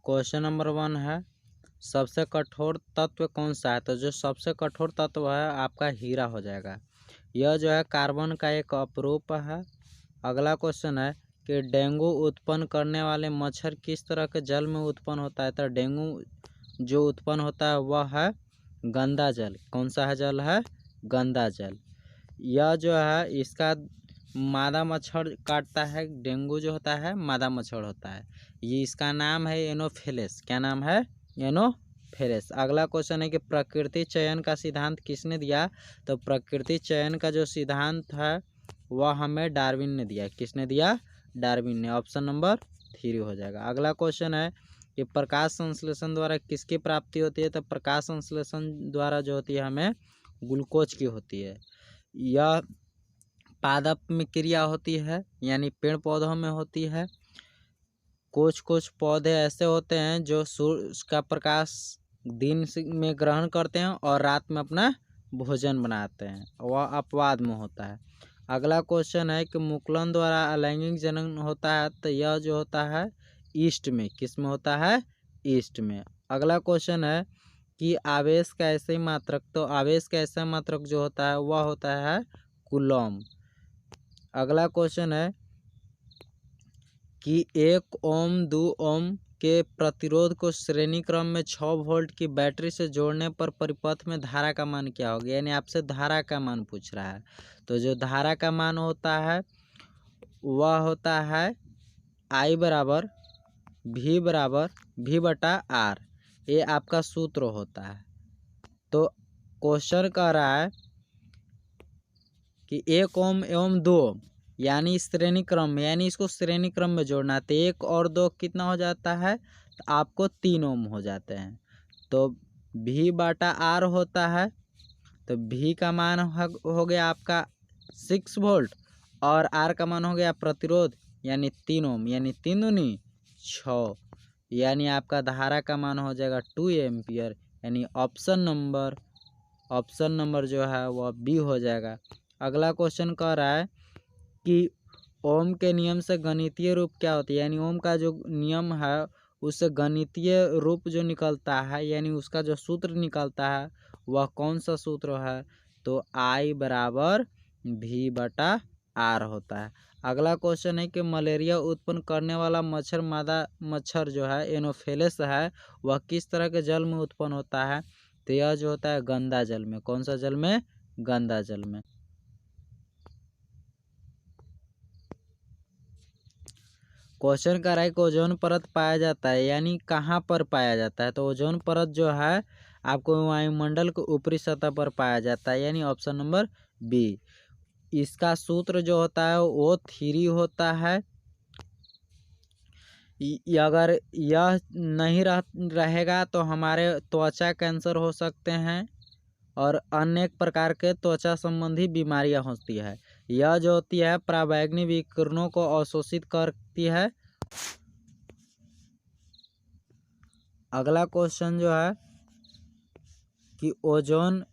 Question number 1 है, सबसे कठोर तत्व कौन सा है? तो जो सबसे कठोर तत्व है आपका हीरा हो जाएगा। यह जो है कार्बन का एक अपरूप है। अगला क्वेश्चन है कि डेंगू उत्पन्न करने वाले मच्छर किस तरह के जल में उत्पन्न होता है? तो डेंगू जो उत्पन्न होता है वह है गंदा जल। कौन सा है जल है? गंदा जल। यह जो है इसका मादा मच्छर काटता है। डेंगू जो होता है मादा मच्छर होता है। ये इसका नाम है एनोफिलिस। क्या नाम है? एनोफिलिस। अगला क्वेश्चन है कि प्रकृति चयन का सिद्धांत किसने दिया? तो प्रकृति चयन का जो सिद्धांत है वह हमें डार्विन ने दिया। किसने दिया? डार्विन ने। ऑप्शन नंबर 3 हो जाएगा। अगला क्वेश्चन है कि प्रकाश संश्लेषण द्वारा किसकी प्राप्ति होती है? तो प्रकाश संश्लेषण द्वारा जो होती है हमें ग्लूकोज की होती है। यह पादप में क्रिया होती है, यानी पेड़ पौधों में होती है। कुछ कुछ पौधे ऐसे होते हैं जो सूर्य का प्रकाश दिन में ग्रहण करते हैं और रात में अपना भोजन बनाते हैं, वह अपवाद में होता है। अगला क्वेश्चन है कि मुकुलन द्वारा अलैंगिक जनन होता है, तो यह जो होता है ईस्ट में। किस में होता है? ईस्ट में। अगला क्वेश्चन है कि आवेश का ऐसे मात्रक, तो आवेश का ऐसा मात्रक जो होता है वह होता है कूलॉम। अगला क्वेश्चन है कि 1 ओम 2 ओम के प्रतिरोध को श्रेणी क्रम में 6 वोल्ट की बैटरी से जोड़ने पर परिपथ में धारा का मान क्या होगा? यानी आपसे धारा का मान पूछ रहा है। तो जो धारा का मान होता है वह होता है I बराबर V बटा R। ये आपका सूत्र होता है। तो क्वेश्चन कह रहा है कि 1 ओम एवं 2 ओम यानी श्रेणी क्रम में, यानी इसको श्रेणी क्रम में जोड़ना है। तो 1 और 2 कितना हो जाता है? तो आपको 3 ओम हो जाते हैं। तो V बटा R होता है। तो V का मान हो गया आपका 6 वोल्ट और R का मान हो गया प्रतिरोध यानी 3 ओम, यानी 3 दूनी 6, यानी आपका धारा का मान हो जाएगा 2 एम्पियर। यानी ऑप्शन नंबर जो है वह B हो जाएगा। अगला क्वेश्चन कह रहा है कि ओम के नियम से गणितीय रूप क्या होती है? यानी ओम का जो नियम है उससे गणितीय रूप जो निकलता है, यानी उसका जो सूत्र निकलता है वह कौन सा सूत्र है? तो I बराबर V बटा R होता है। अगला क्वेश्चन है कि मलेरिया उत्पन्न करने वाला मच्छर, मादा मच्छर जो है एनोफिलिस है, वह किस तरह के जल में उत्पन्न होता है? तो यह जो होता है गंदा जल में। कौन सा जल में? गंदा जल में। क्वेश्चन कर रहा है कि ओजोन परत पाया जाता है, यानी कहाँ पर पाया जाता है? तो ओजोन परत जो है आपको वायुमंडल के ऊपरी सतह पर पाया जाता है, यानी ऑप्शन नंबर B। इसका सूत्र जो होता है वो 3 होता है। अगर यह नहीं रहेगा तो हमारे त्वचा कैंसर हो सकते हैं और अनेक प्रकार के त्वचा संबंधी बीमारियां होती है। यह जो होती है पराबैंगनी विकिरणों को अवशोषित करती है। अगला क्वेश्चन जो है कि ओजोन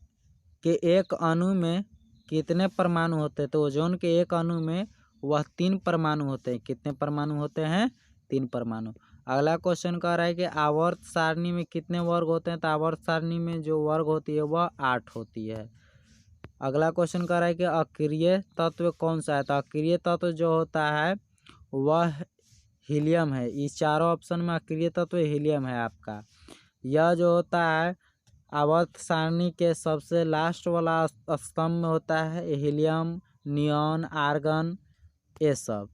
के एक अणु में कितने परमाणु होते हैं? तो ओजोन के एक अणु में वह 3 परमाणु होते हैं। कितने परमाणु होते हैं? 3 परमाणु। अगला क्वेश्चन कह रहा है कि आवर्त सारणी में कितने वर्ग होते हैं? तो आवर्त सारणी में जो वर्ग होती है वह 8 होती है। अगला क्वेश्चन कह रहा है कि अक्रिय तत्व कौन सा है? तो अक्रिय तत्व जो होता है वह हीलियम है। इस चारों ऑप्शन में अक्रिय तत्व हीलियम है आपका। यह जो होता है आवर्त सारणी के सबसे लास्ट वाला स्तंभ में होता है हीलियम, नियॉन, आर्गन, ये सब।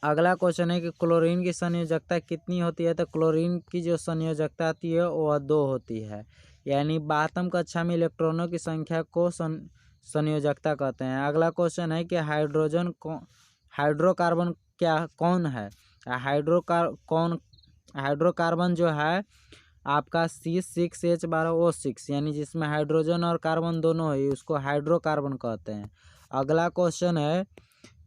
अगला क्वेश्चन है कि क्लोरीन की संयोजकता कितनी होती है? तो क्लोरीन की जो संयोजकता होती है वह 2 होती है, यानी 12वीं कक्षा में इलेक्ट्रॉनों की संख्या को संयोजकता कहते हैं। अगला क्वेश्चन है कि हाइड्रोकार्बन कौन है? हाइड्रोकार्बन जो है आपका C6H12O6, यानी जिसमें हाइड्रोजन और कार्बन दोनों है, उसको हाइड्रोकार्बन कहते हैं। अगला क्वेश्चन है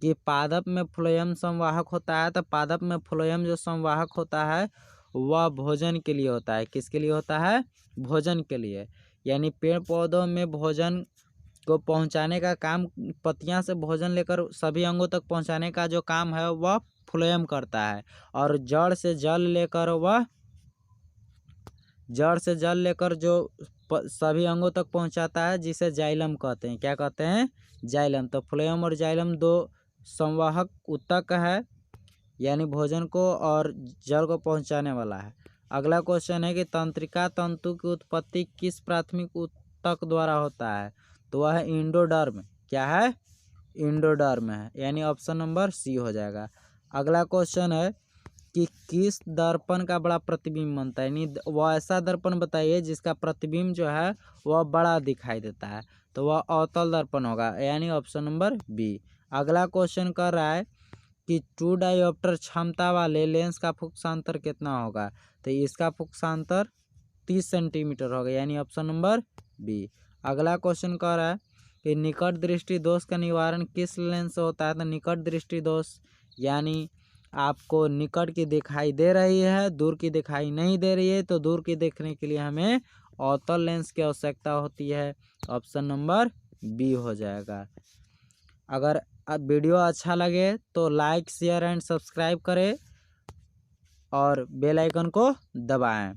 कि पादप में फ्लोएम संवाहक होता है। तो पादप में फ्लोएम जो संवाहक होता है वह भोजन के लिए होता है। किसके लिए होता है? भोजन के लिए। यानी पेड़ पौधों में भोजन को पहुंचाने का काम, पत्तियां से भोजन लेकर सभी अंगों तक पहुंचाने का जो काम है वह फ्लोएम करता है और जड़ से जल लेकर जो सभी अंगों तक पहुंचाता है, जिसे जाइलम कहते हैं। क्या कहते हैं? जाइलम। तो फ्लोएम और जाइलम दो संवाहक ऊतक है, यानी भोजन को और जल को पहुंचाने वाला है। अगला क्वेश्चन है कि तंत्रिका तंतु की उत्पत्ति किस प्राथमिक ऊतक द्वारा होता है? तो वह है इंडोडर्म। क्या है? इंडोडर्म है, यानी ऑप्शन नंबर सी हो जाएगा। अगला क्वेश्चन है कि किस दर्पण का बड़ा प्रतिबिंब बनता है, यानी वह ऐसा दर्पण बताइए जिसका प्रतिबिंब जो है वह बड़ा दिखाई देता है। तो वह अवतल दर्पण होगा, यानी ऑप्शन नंबर बी। अगला क्वेश्चन कर रहा है कि 2 डायोप्टर क्षमता वाले लेंस का फुक्सांतर कितना होगा? तो इसका फुक्सांतर 30 सेंटीमीटर होगा, यानी ऑप्शन नंबर बी। अगला क्वेश्चन कह रहा है कि निकट दृष्टि दोष का निवारण किस लेंस से होता है? तो निकट दृष्टि दोष यानी आपको निकट की दिखाई दे रही है, दूर की दिखाई नहीं दे रही है, तो दूर की देखने के लिए हमें अवतल लेंस की आवश्यकता होती है। ऑप्शन नंबर बी हो जाएगा। अगर वीडियो अच्छा लगे तो लाइक शेयर एंड सब्सक्राइब करें और बेल आइकन को दबाएं।